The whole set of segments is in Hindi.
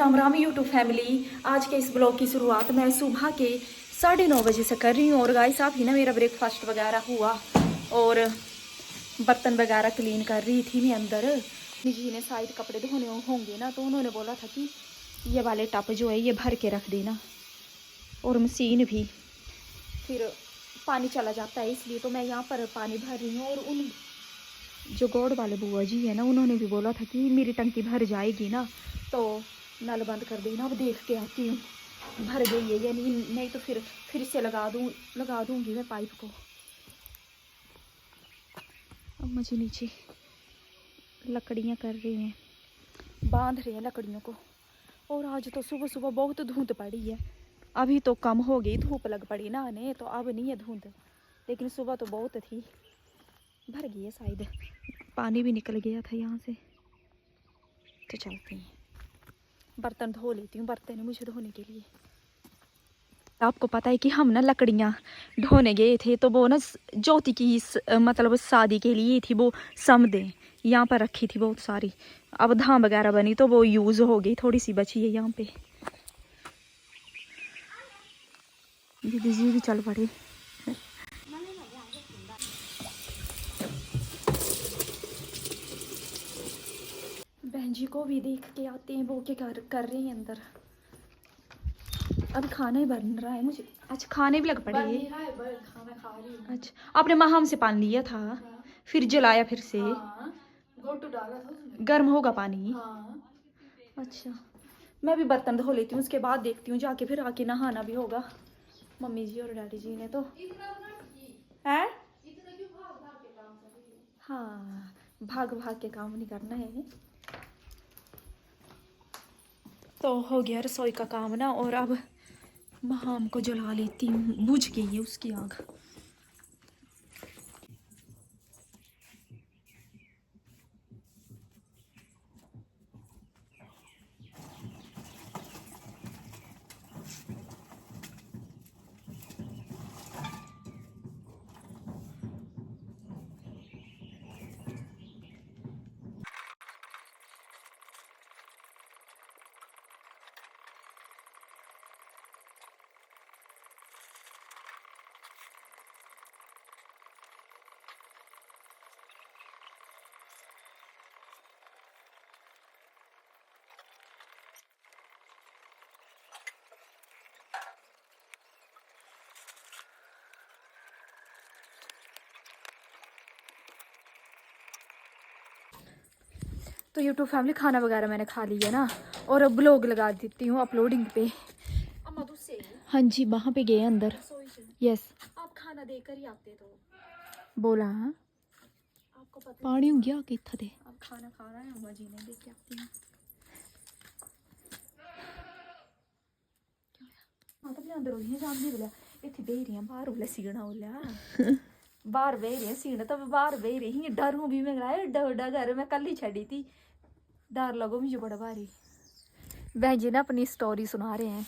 Ram Ram YouTube family. आज के इस ब्लॉग की शुरुआत मैं सुबह के 9:30 बजे से कर रही हूँ। और गाइस आप ही ना मेरा ब्रेकफास्ट वगैरह हुआ और बर्तन वगैरह क्लीन कर रही थी मैं अंदर। जी ने शायद कपड़े धोने होंगे ना, तो उन्होंने बोला था कि ये वाले टप जो है ये भर के रख देना, और मशीन भी फिर पानी चला जाता है, इसलिए तो मैं यहाँ पर पानी भर रही हूँ। और उन जो गौड़ वाले बुआ जी है ना, उन्होंने भी बोला था कि मेरी टंकी भर जाएगी ना तो नल बंद कर देना। अब देख के आती हूँ भर गई है या नहीं तो फिर से लगा दूँगी मैं पाइप को। अब मुझे नीचे लकड़ियाँ कर रही हैं, बांध रही हैं लकड़ियों को। और आज तो सुबह सुबह बहुत धुंध पड़ी है, अभी तो कम हो गई, धूप लग पड़ी ना आने, तो अब नहीं है धुंध, लेकिन सुबह तो बहुत थी। भर गई है शायद, पानी भी निकल गया था यहाँ से। तो चलती हैं, बर्तन धो लेती हूँ, बर्तन है मुझे धोने के लिए। आपको पता है कि हम ना लकड़ियाँ ढोने गए थे, तो वो ना ज्योति की मतलब शादी के लिए थी, वो समदें यहाँ पर रखी थी बहुत सारी। अब धाम वगैरह बनी तो वो यूज़ हो गई, थोड़ी सी बची है यहाँ पे। दीदी जी भी चल पड़े। बहन जी को भी देख के आते हैं, वो क्या कर रहे हैं अंदर। अब खाना ही बन रहा है मुझे। अच्छा खाने भी लग पड़े हैं। खाना खा रही हूँ। अच्छा आपने महाम से पानी लिया था? हाँ। फिर जलाया फिर से? हाँ, गोटू डाला था उसमें। गर्म होगा पानी? हाँ। अच्छा मैं भी बर्तन धो लेती हूँ, उसके बाद देखती हूँ जाके, फिर आके नहाना भी होगा। मम्मी जी और डैडी जी ने तो है। हाँ भाग भाग के काम नहीं करना है। तो हो गया रसोई का काम ना, और अब महाम को जला लेती हूँ, बुझ गई है उसकी आग। तो यूट्यूब फैमिली खाना वगैरह मैंने खा लिया ना, और अब ब्लॉग लगा देती हूँ अपलोडिंग पे। अम्मा दूसरे हाँ जी वहाँ पे गए अंदर। यस आप खाना देकर ही आते तो बोला। हाँ आपको पता पानी हो गया कितना दे, अब खाना खाना है, अम्मा जी ने देख के आती हैं। हाँ तो अंदर होई है सामने बोला इतनी बह रही है बाहर बोला सीना बोला बाहर बह रही है सीना, तो बाहर बह रही है। डर हूँ भी मैं एड्डा घर मैं कल ही छड़ी थी, डर लगो मुझे बड़ा भारी। बहन जी ना अपनी स्टोरी सुना रहे हैं,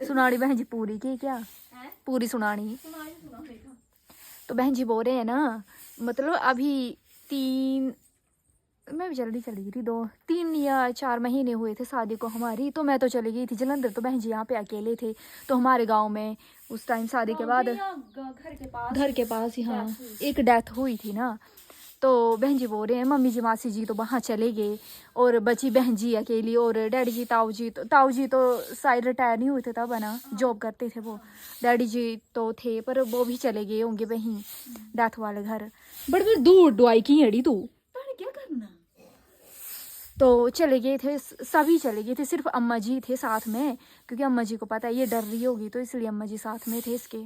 सुनानी बहन जी पूरी की क्या है? पूरी सुनानी। तो बहन जी बोल रहे हैं ना, मतलब अभी 3 मैं भी जल्दी चली गई थी, 2-3 या 4 महीने हुए थे शादी को हमारी, तो मैं तो चली गई थी जलंधर। तो बहन जी यहाँ पे अकेले थे, तो हमारे गांव में उस टाइम शादी के बाद घर के पास ही हाँ एक डेथ हुई थी ना। तो बहन जी बोल रहे हैं मम्मी जी मासी जी तो वहाँ चले गए, और बची बहन जी अकेली। और डैडी जी ताऊ जी तो शायद रिटायर नहीं हुए थे तब है ना, जॉब करते थे वो। डैडी जी तो थे पर वो भी चले गए होंगे वहीं डेथ वाले घर। बड़े दूर डुआई की अड़ी तू क्या करना। तो चले गए थे, सभी चले गए थे, सिर्फ अम्मा जी थे साथ में, क्योंकि अम्मा जी को पता है ये डर रही होगी, तो इसलिए अम्मा जी साथ में थे इसके।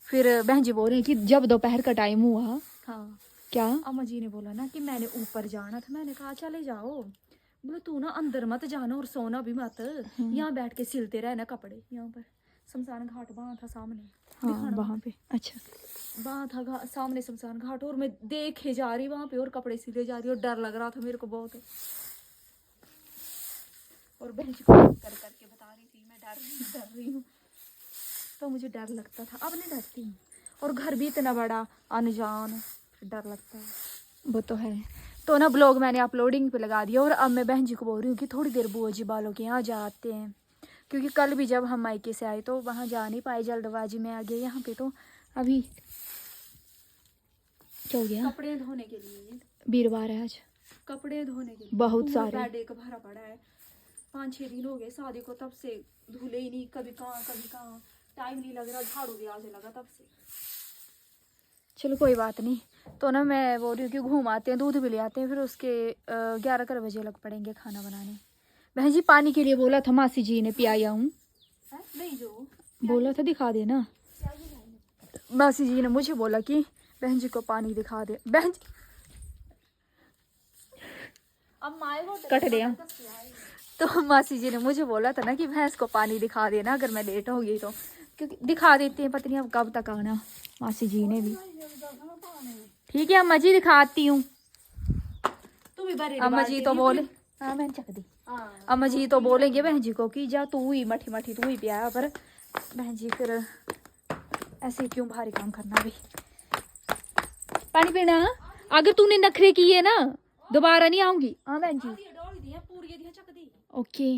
फिर बहन जी बोल रहे हैं कि जब दोपहर का टाइम हुआ हाँ क्या अम्मा जी ने बोला ना कि मैंने ऊपर जाना था, मैंने कहा चले जाओ। बोले तू ना अंदर मत जाना और सोना भी मत, यहाँ बैठ के सिलते रहना कपड़े। यहाँ पर शमशान घाट वहाँ था सामने, हाँ वहाँ पे। अच्छा वहाँ था सामने शमशान घाट, और मैं देखे जा रही वहाँ पे और कपड़े सिले जा रही, और डर लग रहा था मेरे को बहुत। और बहन जी को कर करके बता रही थी मैं डर रही हूँ, तो मुझे डर लगता था, अब नहीं डरती हूँ। और घर भी इतना बड़ा अनजान, डर लगता है वो तो है। तो ना ब्लॉग मैंने अपलोडिंग पे लगा दिया और अब मैं बहन जी को बोल रही हूँ कि थोड़ी देर बुआ जी बालों के यहाँ जाते हैं, क्योंकि कल भी जब हम मायके से आए तो वहाँ जा नहीं पाए, जल्दबाजी में आ गए यहाँ पे। तो अभी क्या हो गया? कपड़े धोने के लिए, वीरवार है आज, कपड़े धोने के लिए बहुत पूरा सारे। बेड एक भरा पड़ा है। 5-6 दिन हो गए शादी को, तब से धुले ही नहीं, कभी कहाँ टाइम नहीं लग रहा, झाड़ू भी आज लगा तब से। चलो कोई बात नहीं। तो ना मैं बोल रही हूँ कि घूम आते हैं, दूध भी ले आते हैं, फिर उसके 11 बजे लग पड़ेंगे खाना बनाने। बहन जी पानी के लिए बोला था, मासी जी ने पियाया हूँ, नहीं जो बोला था दिखा देना। मासी जी ने मुझे बोला कि बहन जी को पानी दिखा दे। बहन जी अब माए हो कट दिया। तो मासी जी ने मुझे बोला था ना कि भैंस को पानी दिखा देना अगर मैं लेट हो गई तो, क्योंकि दिखा देते हैं, पता नहीं अब कब तक आना। मासी जी ने भी ठीक है अम्मा जी दिखाती हूँ। तू भी भरे अम्मा जी तो बोले, हाँ मैंने चख दी। अम्मा जी तो बोलेंगे बहन जी को कि जा तू ही मठी मठी तू ही पिया, पर बहन जी फिर ऐसे क्यों भारी काम करना भी। पानी पीना, अगर तूने नखरे किए ना दोबारा नहीं आऊंगी। हाँ बहन जी ओके,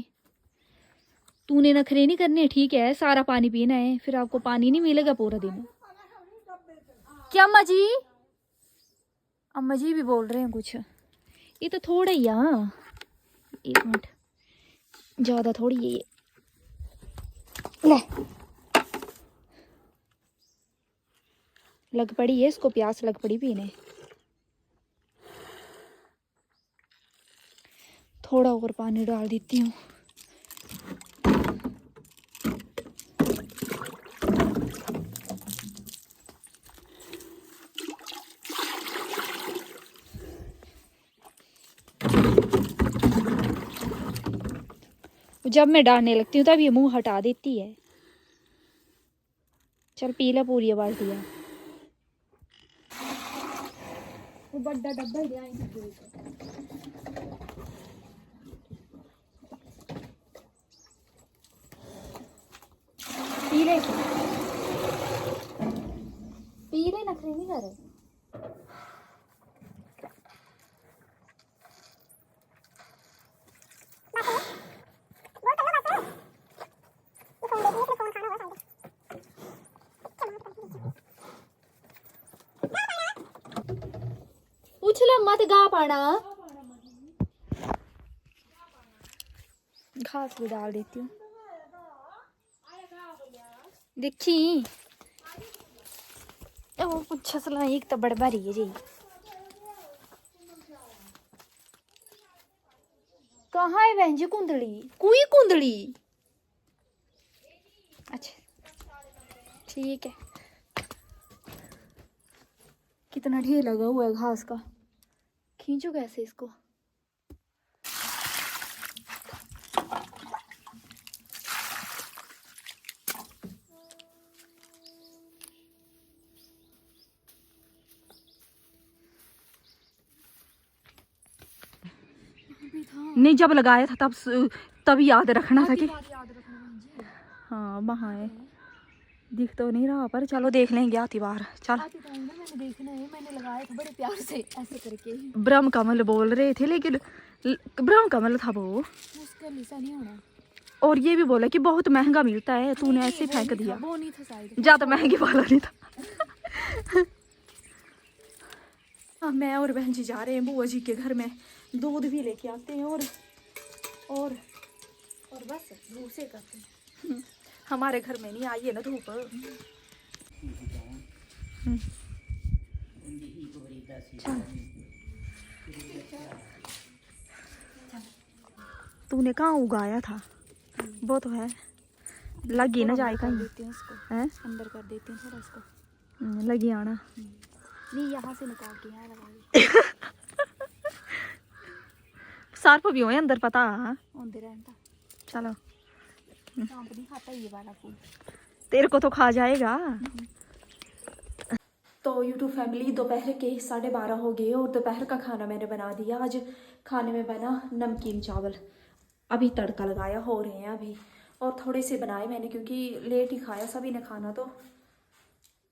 तूने नखरे नहीं करने, ठीक है, सारा पानी पीना है, फिर आपको पानी नहीं मिलेगा पूरा दिन। क्या अम्मा जी? अम्मा जी भी बोल रहे हैं कुछ, ये तो थोड़ा ही है, 1 मिनट, ज्यादा थोड़ी है ये। ले लग पड़ी है इसको, प्यास लग पड़ी पीने। थोड़ा और पानी डाल देती हूँ। जब मैं डालने लगती हूँ तब ये मुंह हटा देती है। चल पी ले पूरी बाल्टी है। वो बड़ा डब्बा ही आई पी ले, पी ले, नखरे नहीं कर। उछल मत गा पाना, घास भी डाल देती हूँ। देखी वो कुछ असला एक तो बड़ भारी है जी। कहाँ है बहन जी कुंदड़ी? कोई कुंदड़ी? अच्छा ठीक है। कितना ढेर लगा हुआ है घास का, खींचो कैसे इसको? नहीं जब लगाया था तब याद रखना था कि हाँ वहाँ है, दिख तो नहीं रहा पर चलो देख लेंगे आती बार। चल मैंने देखना है, मैंने लगाया था बड़े प्यार से ऐसे करके। ब्रह्म कमल बोल रहे थे लेकिन ब्रह्म कमल था वो, उसका लिसा नहीं होना। और ये भी बोला कि बहुत महंगा मिलता है, तूने ऐसे फेंक दिया। वो नहीं था शायद, ज्यादा महंगे वाला नहीं था। हाँ मैं और बहन जी जा रहे हैं बुआ जी के घर में, दूध भी लेके आते हैं और बस धूप से करते हैं। हमारे घर में नहीं आई है ना धूप। तूने कहाँ उगाया था? वो तो है, लगी ना जाए कहीं, है अंदर कर देते हैं थोड़ा इसको। लगी आना नहीं यहाँ से निकाल के यहाँ लगा सार्प भी हो अंदर पता अंदर रहता। चलो सांप नहीं खाता ये वाला फूल, तेरे को तो खा जाएगा। तो यूट्यूब फैमिली दोपहर के 12:30 हो गए और दोपहर का खाना मैंने बना दिया। आज खाने में बना नमकीन चावल, अभी तड़का लगाया, हो रहे हैं अभी, और थोड़े से बनाए मैंने क्योंकि लेट ही खाया सभी ने खाना तो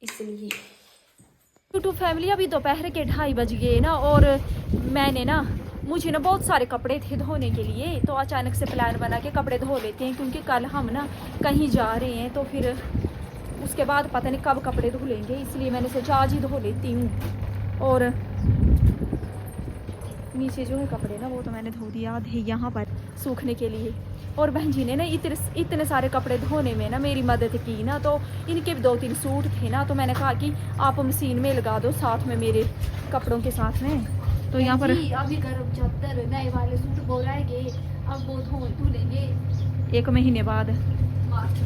इसलिए। यूट्यूब फैमिली, अभी दोपहर के 2:30 बज गए ना, और मैंने ना मुझे ना बहुत सारे कपड़े थे धोने के लिए, तो अचानक से प्लान बना के कपड़े धो लेते हैं, क्योंकि कल हम ना कहीं जा रहे हैं, तो फिर उसके बाद पता नहीं कब कपड़े धुलेंगे, इसलिए मैंने सोचा आज ही धो लेती हूँ। और नीचे जो है कपड़े ना वो तो मैंने धो दिया आधे यहाँ पर सूखने के लिए। और बहन जी ने ना इतने सारे कपड़े धोने में ना मेरी मदद की ना, तो इनके भी 2-3 सूट थे ना, तो मैंने कहा कि आप मशीन में लगा दो साथ में मेरे कपड़ों के साथ में। तो यहाँ पर अभी गर्म चादर नए वाले सूट वो रहेंगे, अब वो धुलेंगे 1 महीने बाद। मार्च।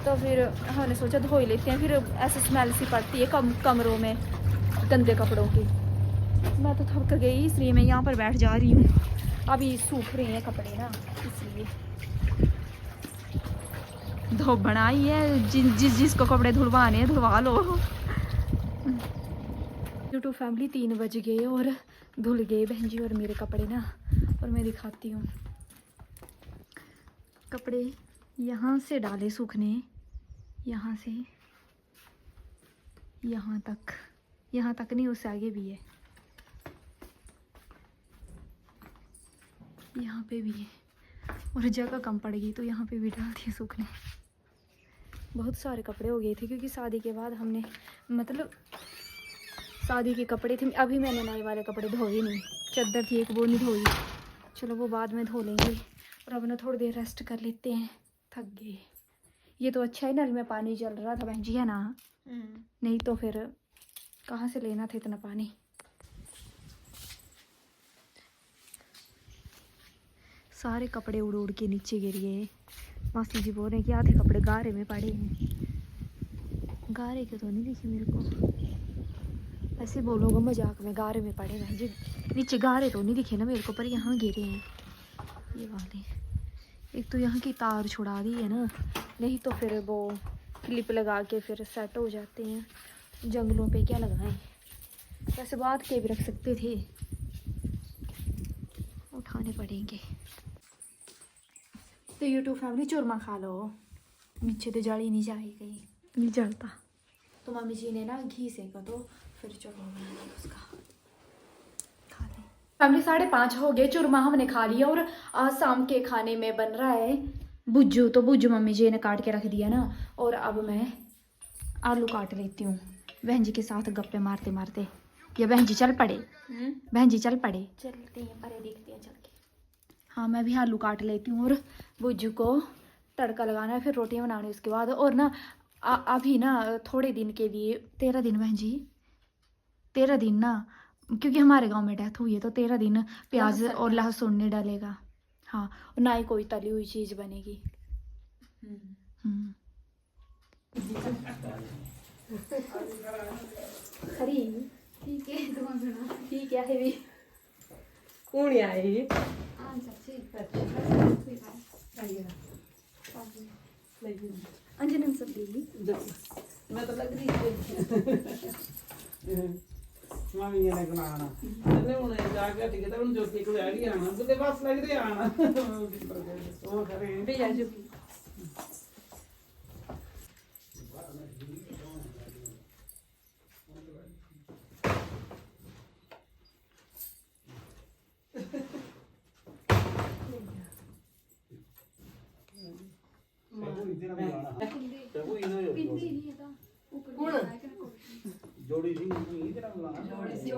तो फिर हमने सोचा धो ही लेते हैं, फिर ऐसे स्मेल सी पड़ती है कमरों में गंदे कपड़ों की। मैं तो थक गई, इसलिए मैं यहाँ पर बैठ जा रही हूँ। अभी सूख रहे हैं कपड़े ना, इसलिए धूप बनाई है, जिसको कपड़े धुलवाने हैं धुलवा लो। यूट्यूब फैमिली 3 बज गए और धुल गए बहन जी और मेरे कपड़े ना, और मैं दिखाती हूँ। कपड़े यहाँ से डाले सूखने, यहाँ से यहाँ तक नहीं, उससे आगे भी है, यहाँ पे भी है, और जगह कम पड़ गई तो यहाँ पे भी डाल दिए सूखने। बहुत सारे कपड़े हो गए थे, क्योंकि शादी के बाद हमने मतलब शादी के कपड़े थे, अभी मैंने नए वाले कपड़े धोए नहीं, चादर थी एक वो नहीं धोई, चलो वो बाद में धो लेंगे। और अब ना थोड़ी देर रेस्ट कर लेते हैं, थक गए। ये तो अच्छा है नल में पानी चल रहा था बहन जी, है ना? नहीं तो फिर कहाँ से लेना था इतना पानी। सारे कपड़े उड़ उड़ के नीचे गिर गए। मासी जी बोल रहे हैं कि आधे कपड़े गारे में पड़े हैं। गारे के तो नहीं दिखे मेरे को, ऐसे बोलोगे मजाक में, गारे में पड़े बहन जी, नीचे गारे तो नहीं दिखे ना मेरे को, पर यहाँ गिरे हैं ये वाले। एक तो यहाँ की तार छुड़ा दी है ना, नहीं तो फिर वो क्लिप लगा के फिर सेट हो जाते हैं। जंगलों पे क्या लगाएं, वैसे बात के भी रख सकते थे, उठाने पड़ेंगे। तो यूट्यूब फैमिली चूरमा खा लो, नीचे तो जड़ी नहीं जाएगी, नहीं जलता। तो मम्मी जी ने ना घी सेका, तो फिर चूरमा बना लिया उसका, खा ले। फैमिली 5:30 हो गए, चूरमा हमने खा लिया, और आज शाम के खाने में बन रहा है बुज्जू। तो बुज्जू मम्मी जी ने काट के रख दिया ना, और अब मैं आलू काट लेती हूँ बहन जी के साथ गप्पे मारते मारते। या बहन जी चल पड़े, बहन जी चल पड़े, चलते हैं परे देखते हैं चल के। हाँ मैं भी आलू काट लेती हूँ, और बुज्जू को तड़का लगाना है, फिर रोटियाँ बनानी उसके बाद। और ना अभी ना थोड़े दिन के लिए 13 दिन बहन जी, 13 दिन ना, क्योंकि हमारे गांव में डेथ हुई है, तो 13 दिन प्याज और लहसुन नहीं डालेगा। हाँ, और ना ही कोई तली हुई चीज़ बनेगी। खरी ठीक है तो ठीक है भी कौन आई अंजन सब दी मैं तो लग रही मामी ने बनाना ने उन्हें जाके ठीक है तो ज्योति को आ गया ना तो बस लग रही आना वो करे भैया जो जोड़ी सिंह इधर बुलाना जोड़ी सी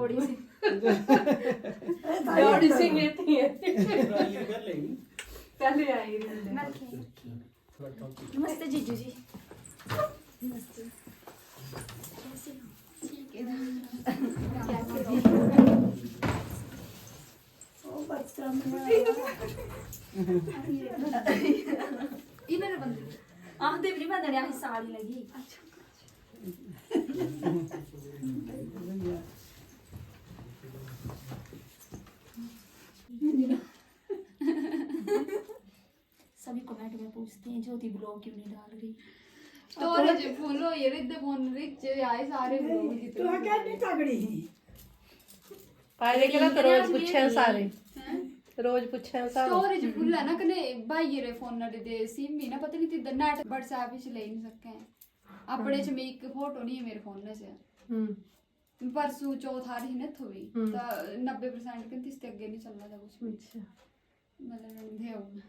जोड़ी सिंह रहती है कर लेंगी पहले आई नमस्ते जीजू जी। नमस्ते, कैसे हो? ठीक है। कैसे हो? ओ बच्चा इधर बंद आह देवरी बंदने आही साड़ी लगी। सभी कमेंट में पूछते हैं ज्योति ब्लॉग क्यों नहीं डाल रही। स्टोरेज फुल हो ये रिद्ध फोन रिच आए सारे ब्लॉग जितने तो क्या नहीं तगड़ी पहले के तो रोज पूछे सारे रोज पूछे सारे स्टोरेज फुल है ना कने भाई रे फोन ना दे सिम भी ना पता नहीं तिद नेट व्हाट्सएप ही ले नहीं सके अपने च में एक फोटो नहीं है मेरे फोन में से परसों चौथा रही ना थोड़ी तो 90% के इससे आगे नहीं चल रहा था कुछ भी। अच्छा मतलब अंधे हो गए।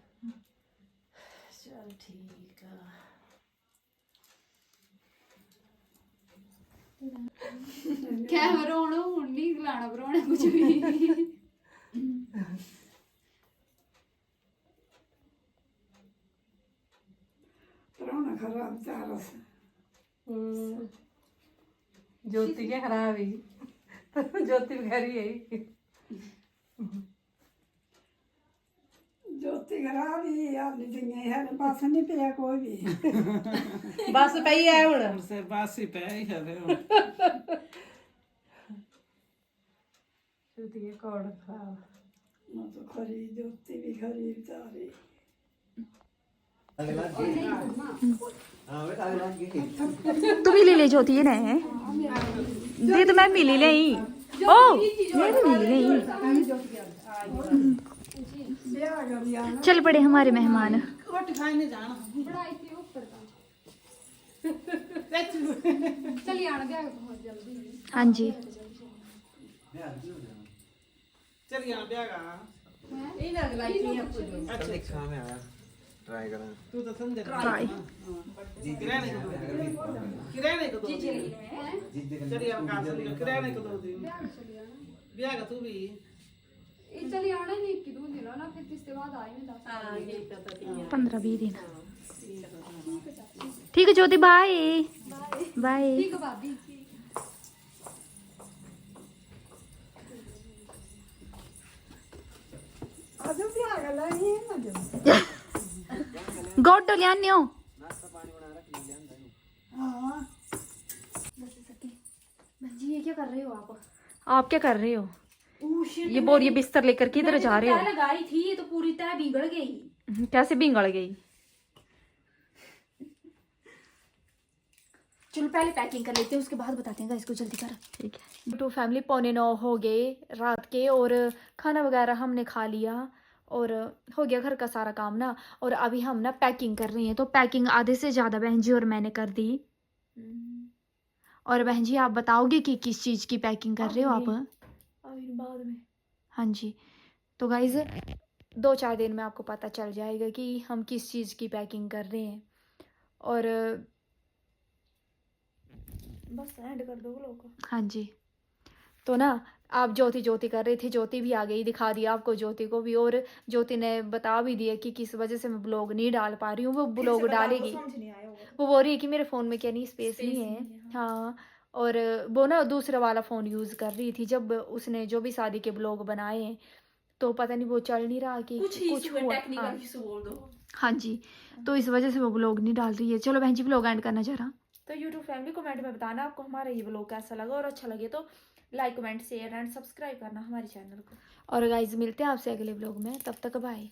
चल ठीक है। कैमरा होना हूं नहीं लाना पराना कुछ भी। प्राण खराब चारा से ज्योति क्या खराब है ज्योति भी घर ही है ज्योति खराब ही यार नहीं है पास नहीं पिया कोई भी बस पई है हुन से बासी पे ही है ज्योति के कौड़ खराब मैं तो खरी ज्योति भी खरी बेचारी तू भी ले ले ज्योति ने दे तो मैं मिली नहीं ओ मैं भी मिली नहीं। चल पड़े हमारे मेहमान। रोटी खाने जाना चलिए आना ब्याह बहुत जल्दी। हाँ जी चल यहाँ ब्याह का ट्राई करा तू तो समझ ट्राई किराने को दो दिन चल यहाँ का किराने को 2 दिन ब्याह का तू भी चलिए आना नहीं कि 2 दिन ना फिर इसके बाद आए मैं 15-20 दिन। ठीक है ज्योति बाय बाय। ठीक है भाभी। आज भी आ गया ही ना जो गोट लिया हो हां जी ये क्या कर रहे हो आप? आप क्या कर रहे हो? ये बोरिए बिस्तर लेकर किधर जा रहे हो? लगाई थी ये तो पूरी तरह बिगड़ गई। कैसे बिगड़ गई? चलो पहले पैकिंग कर लेते हैं उसके बाद बताते हैं इसको जल्दी कर। ठीक है। तो फैमिली 8:45 हो गए रात के और खाना वगैरह हमने खा लिया और हो गया घर का सारा काम ना। और अभी हम ना पैकिंग कर रही हैं तो पैकिंग आधे से ज़्यादा बहन जी और मैंने कर दी। और बहन जी आप बताओगे कि किस चीज़ की पैकिंग कर रहे हो आप? बाद में हाँ जी तो गाइज 2-4 दिन में आपको पता चल जाएगा कि हम किस चीज़ की पैकिंग कर रहे हैं। और बस एंड कर दो लोग। हाँ जी तो ना आप ज्योति कर रही थी, ज्योति भी आ गई, दिखा दिया आपको ज्योति को भी। और ज्योति ने बता भी दिया कि किस वजह से मैं ब्लॉग नहीं डाल पा रही हूँ। वो ब्लॉग डालेगी। वो बोल रही है कि मेरे फ़ोन में क्या नहीं स्पेस नहीं है। हाँ और वो ना दूसरा वाला फ़ोन यूज़ कर रही थी जब उसने जो भी शादी के ब्लॉग बनाए हैं तो पता नहीं वो चल नहीं रहा कि कुछ हुआ। हाँ जी तो इस वजह से वो ब्लॉग नहीं डाल रही है। चलो बहन जी ब्लॉग एंड करना चाह रहा। तो यूट्यूब फैमिली कमेंट में बताना आपको हमारा ये ब्लॉग कैसा लगा और अच्छा लगे तो like comment share and subscribe करना हमारे चैनल को। और गाइज मिलते हैं आपसे अगले ब्लॉग में, तब तक बाय।